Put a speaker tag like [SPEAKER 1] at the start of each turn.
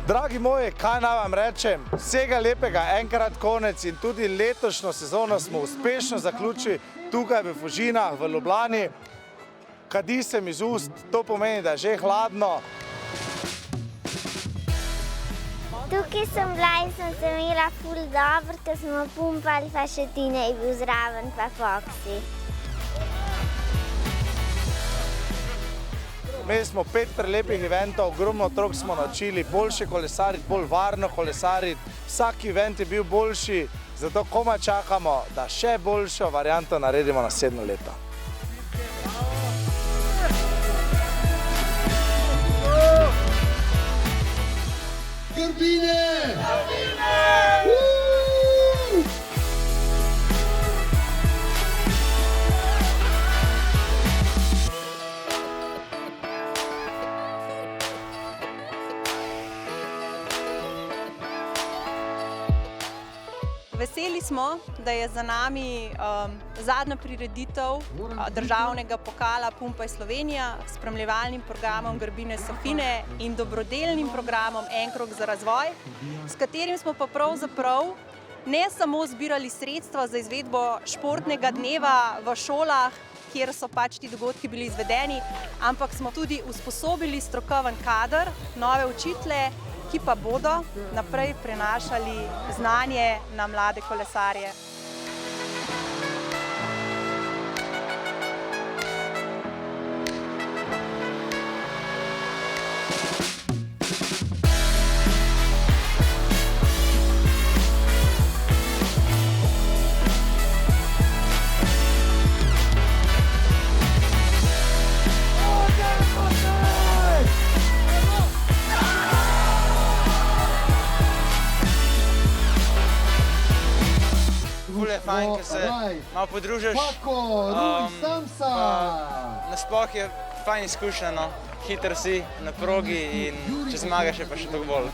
[SPEAKER 1] Dragi moji, kaj naj vam rečem? Vsega lepega, enkrat konec in tudi letošnjo sezono smo uspešno zaključili tukaj v Fužinah, v Ljubljani. Kadi se mi iz ust, to pomeni, da je že hladno.
[SPEAKER 2] Tukaj sem bila in sem se imela ful dobro, ker smo pumpali, pa še Tina je bil zraven, pa Foxy.
[SPEAKER 1] Imeli smo 5 prelepih eventov, ogromno otrok smo naučili boljše kolesariti, bolj varno kolesariti. Vsak event je bil boljši, zato komaj čakamo, da še boljšo varianto naredimo naslednje leto.
[SPEAKER 3] Grbine!
[SPEAKER 4] Veseli smo, da je za nami zadnja prireditev državnega pokala Pumpaj Slovenija s spremljevalnim programom Grbine Sofine in dobrodelnim programom En krog za razvoj, s katerim smo pa pravzaprav ne samo zbirali sredstva za izvedbo športnega dneva v šolah, kjer so pač ti dogodki bili izvedeni, ampak smo tudi usposobili strokoven kader, nove učitelje, ki pa bodo naprej prenašali znanje na mlade kolesarje.
[SPEAKER 5] Ful je fajn, ker se malo podružiš. Nasploh je fajn izkušnja, no. Hiter si na progi in če zmagaš je pa še toliko bolj.